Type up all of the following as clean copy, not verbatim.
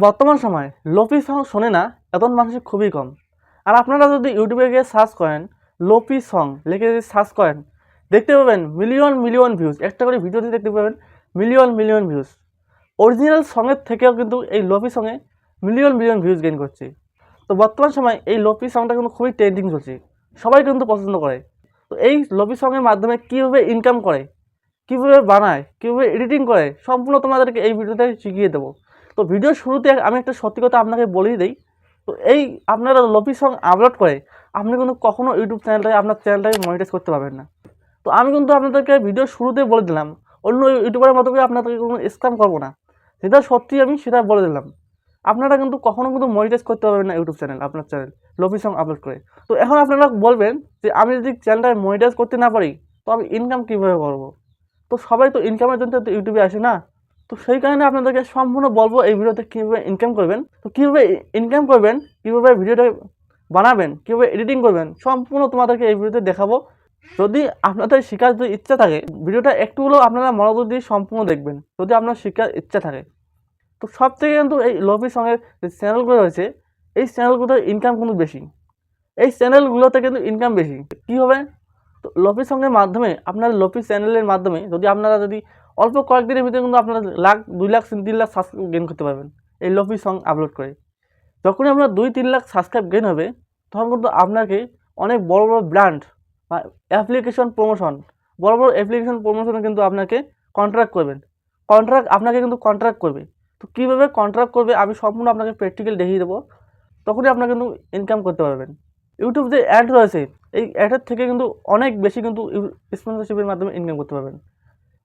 বর্তমান সময়ে lo-fi song শোনে না এমন মানুষ খুবই কম। আর আপনারা যদি ইউটিউবে গিয়ে সার্চ করেন লোফি সং লিখে যদি সার্চ করেন, দেখতে পাবেন মিলিয়ন মিলিয়ন ভিউজ। একটা করে ভিডিওতে দেখতে পাবেন মিলিয়ন মিলিয়ন ভিউজ। অরিজিনাল সঙের থেকেও কিন্তু এই লোফি সঙে মিলিয়ন মিলিয়ন ভিউজ গেইন করছে। তো বর্তমান সময় এই লোফি সংটা কিন্তু খুবই ট্রেন্ডিং চলছে, সবাই কিন্তু পছন্দ করে। তো এই লোফি সঙের মাধ্যমে কীভাবে ইনকাম করে, কীভাবে বানায়, কীভাবে এডিটিং করে, সম্পূর্ণ তোমাদেরকে এই ভিডিওতে শিখিয়ে দেবো। তো ভিডিওর শুরুতে আমি একটা সত্যি কথা আপনাকে বলেই দিই। তো এই আপনারা লোফি সং আপলোড করে আপনি কিন্তু কখনো ইউটিউব চ্যানেলটাকে আপনার চ্যানেলটাকে মনিটাইজ করতে পারবেন না। তো আমি কিন্তু আপনাদেরকে ভিডিওর শুরুতেই বলে দিলাম, অন্য ইউটিউবারের মতো করে আপনাদেরকে কোনো স্ক্যাম করবো না, যেটা সত্যি আমি সেটা বলে দিলাম। আপনারা কিন্তু কখনো কিন্তু মনিটাইজ করতে পারবেন না ইউটিউব চ্যানেল, আপনার চ্যানেল লোফি সং আপলোড করে। তো এখন আপনারা বলবেন যে আমি যদি চ্যানেলটা মনিটাইজ করতে না পারি তো আমি ইনকাম কীভাবে করবো? তো সবাই তো ইনকামের জন্য তো ইউটিউবে আসে না। তো সেই কারণে আপনাদেরকে সম্পূর্ণ বলবো এই ভিডিওতে কীভাবে ইনকাম করবেন। তো কীভাবে ইনকাম করবেন, কীভাবে ভিডিওটা বানাবেন, কীভাবে এডিটিং করবেন, সম্পূর্ণ তোমাদেরকে এই ভিডিওতে দেখাবো। যদি আপনাদের শেখার যদি ইচ্ছা থাকে, ভিডিওটা একটু হলেও আপনারা মনোযোগ দিয়ে সম্পূর্ণ দেখবেন যদি আপনার শেখার ইচ্ছা থাকে। তো সব থেকে কিন্তু এই লোফি সঙের যে চ্যানেলগুলো রয়েছে, এই চ্যানেলগুলোর ইনকাম কিন্তু বেশি। এই চ্যানেলগুলোতে কিন্তু ইনকাম বেশি। কী হবে? তো লোফি সঙের মাধ্যমে আপনার লোফি চ্যানেলের মাধ্যমে যদি আপনারা যদি অল্প কয়েকদিনের ভিতরে কিন্তু আপনারা লাখ 2 লাখ 3 লাখ সাবস্ক্রাইব গেইন করতে পারবেন এই লোফি সং আপলোড করে। যখনই আপনার 2-3 লাখ সাবস্ক্রাইব গেইন হবে তখন কিন্তু আপনাকে অনেক বড় বড় ব্র্যান্ড বা অ্যাপ্লিকেশন প্রমোশন, বড় বড় অ্যাপ্লিকেশন প্রমোশনে কিন্তু আপনাকে কন্ট্রাক্ট করবেন। আপনাকে কিন্তু কন্ট্রাক্ট করবে। তো কীভাবে কন্ট্রাক্ট করবে আমি সম্পূর্ণ আপনাকে প্র্যাকটিক্যাল দেখিয়ে দেবো। তখনই আপনারা কিন্তু ইনকাম করতে পারবেন। ইউটিউব যে অ্যাড রয়েছে এই অ্যাডের থেকে কিন্তু অনেক বেশি কিন্তু স্পন্সরশিপের মাধ্যমে ইনকাম করতে পারবেন।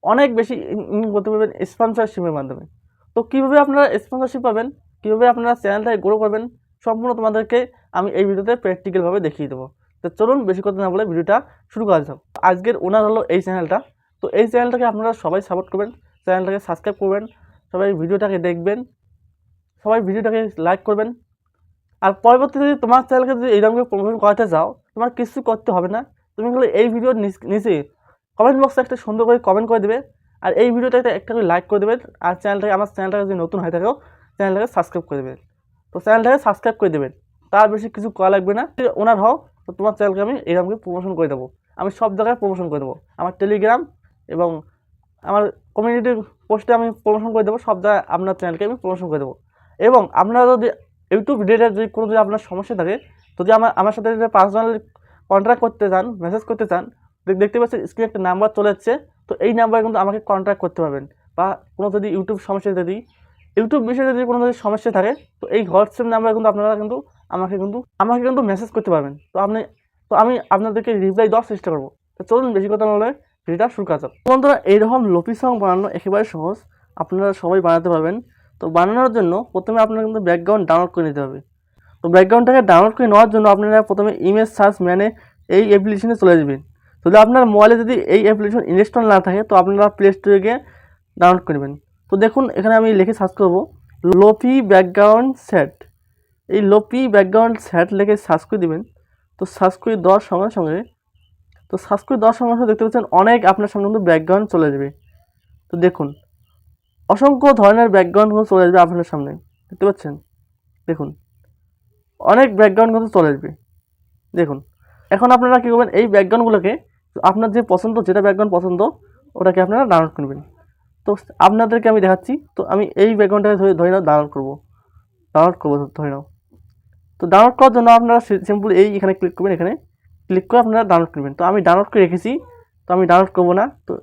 অনেক বেশি ইনকাম করতে পারবেন স্পন্সরশিপের মাধ্যমে। তো কীভাবে আপনারা স্পন্সরশিপ পাবেন, কীভাবে আপনারা চ্যানেলটাকে গ্রো করবেন, সম্পূর্ণ তোমাদেরকে আমি এই ভিডিওতে প্র্যাকটিক্যালভাবে দেখিয়ে দেবো। তো চলুন বেশি কথা না বলে ভিডিওটা শুরু করা যাক। আজকের ওনার হলো এই চ্যানেলটা। তো এই চ্যানেলটাকে আপনারা সবাই সাপোর্ট করবেন, চ্যানেলটাকে সাবস্ক্রাইব করবেন, সবাই ভিডিওটাকে দেখবেন, সবাই ভিডিওটাকে লাইক করবেন। আর পরবর্তীতে যদি তোমার চ্যানেলকে যদি এইরকম প্রমোশন করাতে চাও, তোমার কিছু করতে হবে না। তুমি হলো এই ভিডিওর নিচে কমেন্ট বক্সে একটা সুন্দর করে কমেন্ট করে দেবে, আর এই ভিডিওটাতে একটা করে লাইক করে দেবে, আর আমার চ্যানেলটাকে যদি নতুন হয়ে থাকেও চ্যানেলটাকে সাবস্ক্রাইব করে দেবে। তো চ্যানেলটাকে সাবস্ক্রাইব করে দেবেন, তার বেশি কিছু করা লাগবে না। যদি ওনার হও তো তোমার চ্যানেলকে আমি এইরকম প্রমোশন করে দেবো। আমি সব জায়গায় প্রমোশন করে দেবো, আমার টেলিগ্রাম এবং আমার কমিউনিটি পোস্টে আমি প্রমোশন করে দেবো। সব জায়গায় আপনার চ্যানেলকে আমি প্রমোশন করে দেবো। এবং আপনারা যদি ইউটিউব রিলেটেড যদি কোনো যদি আপনার সমস্যা থাকে, যদি আমার সাথে যদি পার্সোনালি কন্ট্যাক্ট করতে চান, মেসেজ করতে চান, দেখতে পাচ্ছেন স্ক্রিনে একটা নাম্বার চলে যাচ্ছে। তো এই নাম্বারে কিন্তু আমাকে কন্ট্যাক্ট করতে পারবেন। বা কোনো যদি ইউটিউব সমস্যা যদি ইউটিউব বিষয়ে যদি কোনো যদি সমস্যা থাকে তো এই হোয়াটসঅ্যাপ নাম্বারে কিন্তু আপনারা কিন্তু আমাকে কিন্তু মেসেজ করতে পারবেন। তো আমি আপনাদেরকে রিপ্লাই দেওয়ার চেষ্টা করবো। তো চলুন বেশি কথা বলে ভিডিওটা শুরু করা যাক। বন্ধুরা এইরকম লোফি সং বানানো একেবারে সহজ, আপনারা সবাই বানাতে পারবেন। তো বানানোর জন্য প্রথমে আপনারা কিন্তু ব্যাকগ্রাউন্ড ডাউনলোড করে নিতে হবে। তো ব্যাকগ্রাউন্ডটাকে ডাউনলোড করে নেওয়ার জন্য আপনারা প্রথমে ইমেজ সার্চ ম্যানে এই অ্যাপ্লিকেশনে চলে যাবেন। যদি আপনার মোবাইলে যদি এই অ্যাপ্লিকেশন ইনস্টল না থাকে তো আপনারা প্লে স্টোরে গিয়ে ডাউনলোড করবেন। তো দেখুন এখানে আমি লিখে সার্চ করবো লোফি ব্যাকগ্রাউন্ড সেট। এই লোফি ব্যাকগ্রাউন্ড সেট লিখে সার্চ করে দেবেন। তো সার্চ করে দেওয়ার সঙ্গে সঙ্গে দেখতে পাচ্ছেন অনেক আপনার সামনে কিন্তু ব্যাকগ্রাউন্ড চলে যাবে। তো দেখুন অসংখ্য ধরনের ব্যাকগ্রাউন্ডগুলো চলে আসবে আপনার সামনে, দেখতে পাচ্ছেন। দেখুন অনেক ব্যাকগ্রাউন্ড কিন্তু চলে আসবে। দেখুন এখন আপনারা কী করবেন, এই ব্যাকগ্রাউন্ডগুলোকে আপনার যে পছন্দ, যেটা ব্যাকগ্রাউন্ড পছন্দ ওটাকে আপনারা ডাউনলোড করবেন। তো আপনাদেরকে আমি দেখাচ্ছি। তো আমি এই ব্যাকগ্রাউন্ডটাকে ধরে নাও ডাউনলোড করবো ধরে নাও। তো ডাউনলোড করার জন্য আপনারা সিম্পল এখানে ক্লিক করবেন, এখানে ক্লিক করে আপনারা ডাউনলোড করবেন। তো আমি ডাউনলোড করে রেখেছি, তো আমি ডাউনলোড করবো না। তো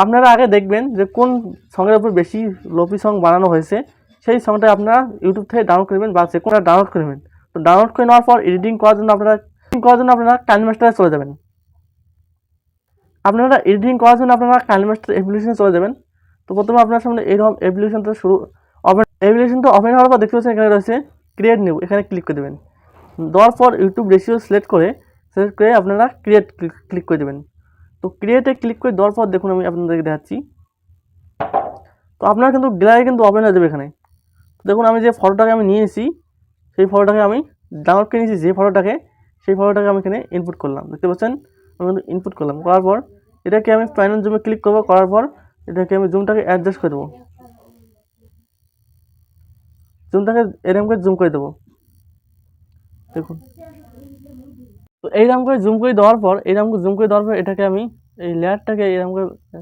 আপনারা আগে দেখবেন যে কোন সঙের উপর বেশি লোফি সং বানানো হয়েছে, সেই সংটা আপনারা ইউটিউব থেকে ডাউনলোড করবেন বা যে কোনো ডাউনলোড করবেন। তো ডাউনলোড করে নেওয়ার পর এডিটিং করার জন্য আপনারা কাইনমাস্টারে চলে যাবেন। আপনারা কাইনমাস্টার অ্যাপ্লিকেশনে চলে যাবেন। তো প্রথমে আপনার সামনে এইরকম অ্যাপ্লিকেশনটা অ্যাপ্লিকেশনটা ওপেন হওয়ার পর দেখতে পাচ্ছেন এখানে রয়েছে ক্রিয়েট নিউ, এখানে ক্লিক করে দেবেন। দেওয়ার পর ইউটিউব রেশিও সিলেক্ট করে আপনারা ক্লিক করে দেবেন। তো ক্রিয়েটে ক্লিক করে দেওয়ার পর দেখুন আমি আপনাদেরকে দেখাচ্ছি। তো আপনারা কিন্তু গ্যালারি কিন্তু ওপেন হয়ে যাবে এখানে। দেখুন আমি যে ফটোটাকে আমি নিয়েছি সেই ফটোটাকে আমি ডাউনলোড করে নিয়েছি, সেই ফটোটাকে আমি এখানে ইনপুট করলাম, দেখতে পাচ্ছেন। আমি কিন্তু ইনপুট করলাম, করার পর এটাকে আমি প্যানেল জুমে ক্লিক করবো, করার পর এটাকে আমি জুমটাকে অ্যাডজাস্ট করে দেবো। জুমটাকে এরকম করে জুম করে দেবো, দেখুন। তো এইরকম করে জুম করে দেওয়ার পর এটাকে আমি এই লেয়ারটাকে এরকম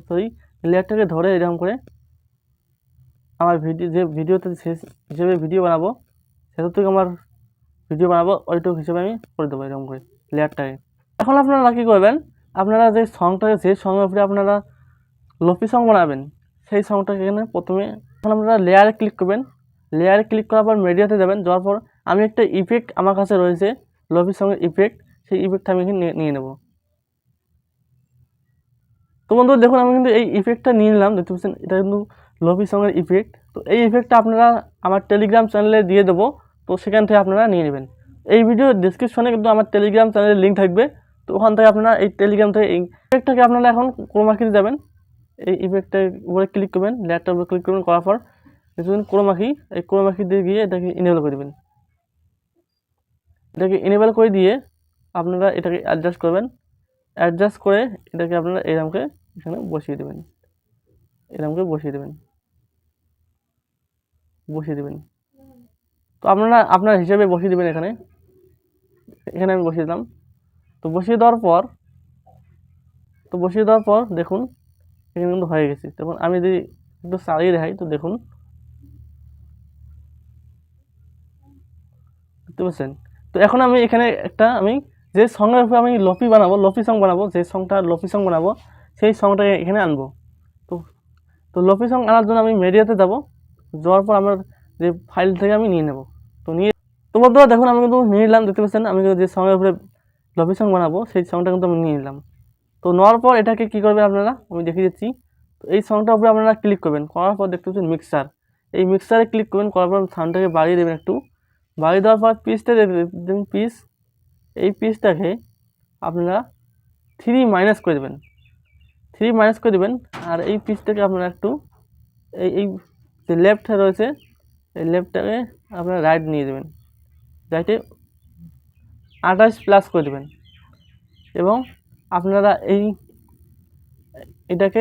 করে লেয়ারটাকে ধরে এরকম করে আমার ভিডিওতে হিসেবে ভিডিও বানাবো, সেটা থেকে আমার ভিডিও বানাবো ওইটুকু হিসেবে আমি করে দেবো এরকম করে লেয়ারটাকে। এখন আপনারা কী করবেন, আপনারা যে সঙ্গের উপরে আপনারা লোফি সং বানাবেন, সেই সংটাকে এখানে প্রথমে এখন আপনারা লেয়ারে ক্লিক করবেন। লেয়ারে ক্লিক করার পর মিডিয়াতে যাবেন, যাওয়ার পর আমি একটা ইফেক্ট আমার কাছে রয়েছে লোফি সঙ্গের ইফেক্ট, সেই ইফেক্টটা আমি এখানে নিয়ে নেব। তো বন্ধু দেখুন আমি কিন্তু এই ইফেক্টটা নিয়ে নিলাম, দেখতে পাচ্ছেন এটা কিন্তু লোফি সঙ্গের ইফেক্ট। তো এই ইফেক্টটা আপনারা আমার টেলিগ্রাম চ্যানেলে দিয়ে দেবো, তো সেখান থেকে আপনারা নিয়ে নেবেন। এই ভিডিও ডিসক্রিপশনে কিন্তু আমার টেলিগ্রাম চ্যানেলের লিঙ্ক থাকবে, তো ওখান থেকে আপনারা এই টেলিগ্রাম থেকে এই ইফেক্টটাকে আপনারা এখন ক্রোমাকিতে যাবেন, এই ইফেক্টের উপরে ক্লিক করবেন, লেয়ারটার উপরে ক্লিক করবেন, করার পর দেখবেন ক্রোমাকি, এই ক্রোমাকি দিয়ে গিয়ে এটাকে ইনেবল করে দেবেন। এটাকে ইনেবল করে দিয়ে আপনারা এটাকে অ্যাডজাস্ট করবেন, অ্যাডজাস্ট করে এটাকে আপনারা এরকমকে এখানে বসিয়ে দেবেন, এরকমকে বসিয়ে দেবেন। তো আপনারা আপনার হিসাবে বসিয়ে দেবেন, এখানে আমি বসিয়ে দিলাম। তো বসিয়ে দেওয়ার পর দেখুন এখানে কিন্তু হয়ে গেছে। তখন আমি যদি একটু চালিয়ে দেখাই, তো দেখুন বুঝতে পারছেন। তো এখন আমি এখানে আমি যে সঙ্গের উপরে আমি লোফি সং বানাবো, যে সংটা লোফি সং বানাবো সেই সংটাকে এখানে আনবো। তো লোফি সং আনার জন্য আমি মিডিয়াতে যাবো, যাওয়ার পর আমার যে ফাইল থেকে আমি নিয়ে নেব। তো বন্ধুরা দেখুন আমি কিন্তু নিয়ে নিলাম, দেখতে পাচ্ছেন আমি যে সঙ্গের উপরে লোফি সং বানাবো সেই সংটা কিন্তু আমি নিয়ে নিলাম। তো নেওয়ার পর এটাকে কী করবেন আপনারা, আমি দেখিয়ে দিচ্ছি। তো এই সংটার উপরে আপনারা ক্লিক করবেন, করার পর দেখতে পাচ্ছেন মিক্সার, এই মিক্সারে ক্লিক করবেন, করার পর সাউন্ডটাকে বাড়িয়ে দেবেন একটু, বাড়িয়ে দেওয়ার পর পিসটা দেবেন, এই পিসটাকে আপনারা 3 মাইনাস করে দেবেন, আর এই পিসটাকে আপনারা একটু এই যে লেফট রয়েছে এই লেফটটাকে আপনারা রাইট নিয়ে দেবেন, রাইটে 28 প্লাস করে দেবেন, এবং আপনারা এটাকে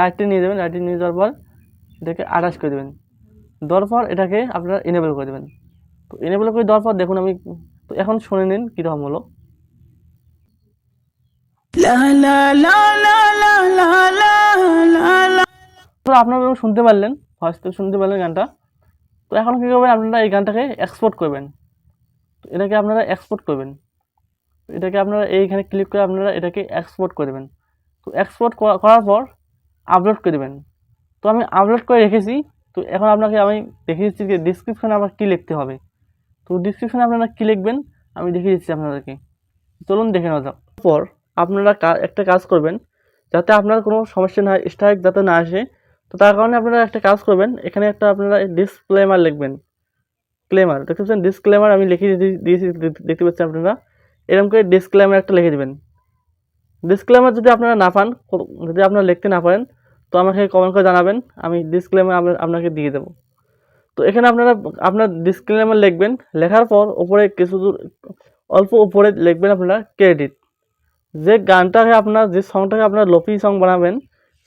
রাইটে নিয়ে দেবেন, রাইটে নিয়ে যাওয়ার পর এটাকে 28 করে দেবেন, দেওয়ার পর এটাকে আপনারা এনেবল করে দেবেন। তো এনেবল করে দেওয়ার পর দেখুন আমি, তো এখন শুনে নিন কীরকম হলো। তো আপনারা শুনতে পারলেন, ভয়েস তো শুনতে পারলেন গানটা। তো এখন কী করবেন, আপনারা এই গানটাকে এক্সপোর্ট করবেন। তো এটাকে আপনারা এক্সপোর্ট করবেন, এটাকে আপনারা এইখানে ক্লিক করে আপনারা এটাকে এক্সপোর্ট করে দেবেন। তো এক্সপোর্ট করার পর আপলোড করে দেবেন। তো আমি আপলোড করে রেখেছি। তো এখন আপনাকে আমি দেখিয়ে দিচ্ছি যে ডিসক্রিপশনে আবার কী লিখতে হবে। তো ডিসক্রিপশনে আপনারা কী লিখবেন আমি দেখিয়ে দিচ্ছি আপনাদেরকে, চলুন দেখে নেওয়া যাক। পর আপনারা একটা কাজ করবেন, যাতে আপনার কোনো সমস্যা না হয়, স্ট্রাইক যাতে না আসে। তো তার কারণে আপনারা একটা কাজ করবেন, এখানে আপনারা ডিসক্লেমার লিখবেন, দেখতে পাচ্ছেন ডিসক্লেমার আমি লিখে দিয়েছি, দেখতে পাচ্ছেন আপনারা এরকম করে ডিসক্লেমার একটা লিখে দেবেন। ডিসক্লেমার যদি আপনারা না পান, যদি আপনারা লিখতে না পারেন, তো আমাকে কমেন্ট করে জানাবেন, আমি ডিসক্লেমার আপনাকে দিয়ে দেবো। তো এখানে আপনার ডিসক্লেমার লিখবেন, লেখার পর ওপরে অল্প উপরে লিখবেন আপনারা ক্রেডিট, যে গানটাকে যে সংটাকে আপনার লোফি সং বানাবেন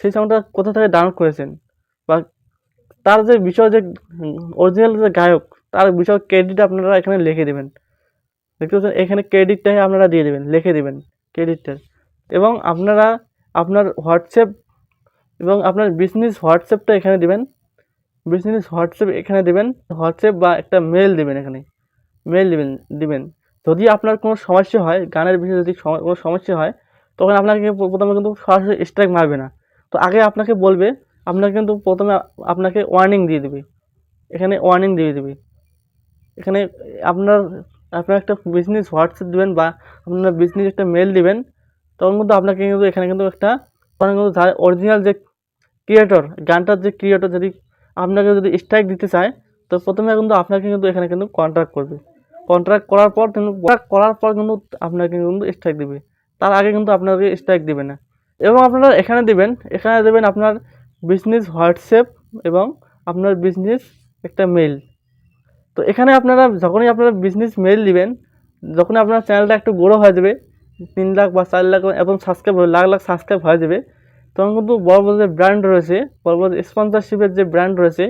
সেই সংটা কোথা থেকে ডাউনলোড করেছেন, বা তার যে বিষয়, যে অরিজিনাল যে গায়ক, তার বিষয় ক্রেডিট আপনারা এখানে লিখে দেবেন। দেখতে পাচ্ছেন এখানে ক্রেডিটটাকে আপনারা দিয়ে দেবেন, লিখে দেবেন ক্রেডিটটা। এবং আপনারা আপনার হোয়াটসঅ্যাপ এবং আপনার বিজনেস হোয়াটসঅ্যাপটা এখানে দেবেন, হোয়াটসঅ্যাপ বা একটা মেল দেবেন, এখানে মেল দিবেন। যদি আপনার কোনো সমস্যা হয়, গানের বিষয়ে যদি কোনো সমস্যা হয়, তখন আপনাকে প্রথমে কিন্তু সরাসরি স্ট্রাইক মারবে না। তো আগে আপনাকে বলবে, আপনাকে কিন্তু প্রথমে আপনাকে ওয়ার্নিং দিয়ে দেবে, এখানে ওয়ার্নিং দিয়ে দেবে। এখানে আপনার একটা বিজনেস হোয়াটসঅ্যাপ দেবেন বা আপনার বিজনেস একটা মেল দিবেন, তখন কিন্তু আপনাকে কিন্তু এখানে কিন্তু অরিজিনাল যে ক্রিয়েটর, গানটার যে ক্রিয়েটর যদি আপনাকে স্ট্রাইক দিতে চায়, তো প্রথমে কিন্তু আপনাকে কিন্তু এখানে কিন্তু কন্ট্রাক্ট করবে। কন্ট্রাক্ট করার পর কিন্তু আপনাকে কিন্তু স্ট্রাইক দেবে, তার আগে কিন্তু আপনাকে স্ট্রাইক দেবে না। এবং আপনারা এখানে দেবেন আপনার বিজনেস হোয়াটসঅ্যাপ এবং আপনার বিজনেস একটা মেল। তো এখানে যখনই আপনারা বিজনেস মেল দিবেন, যখন আপনার চ্যানেলটা একটু বড়ো হয়ে যাবে, 3 লাখ বা 4 লাখ এবং লাখ সাবস্ক্রাইব হয়ে যাবে, তখন কিন্তু বড় বড় যে ব্র্যান্ড রয়েছে, বড় বড় স্পন্সরশিপের যে ব্র্যান্ড রয়েছে,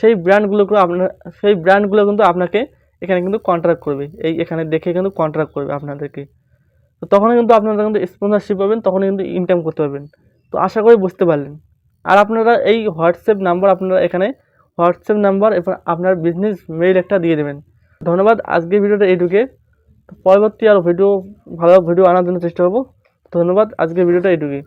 সেই ব্র্যান্ডগুলো কিন্তু আপনাকে এখানে কিন্তু কন্ট্রাক্ট করবে, এখানে দেখে কিন্তু কন্ট্রাক্ট করবে আপনাদেরকে। তো তখনই কিন্তু আপনারা কিন্তু স্পন্সরশিপ পাবেন, তখনই কিন্তু ইনকাম করতে পারবেন। তো আশা করি বুঝতে পারলেন। আর আপনারা এই হোয়াটসঅ্যাপ নাম্বার আপনারা এখানে হোয়াটসঅ্যাপ নাম্বার এবং আপনার বিজনেস মেইল একটা দিয়ে দেবেন। ধন্যবাদ, আজকের ভিডিওটা এইটুকু। পরবর্তী আরও ভালো ভিডিও আনার জন্য চেষ্টা করবো। ধন্যবাদ, আজকের ভিডিওটা এইটুকুই।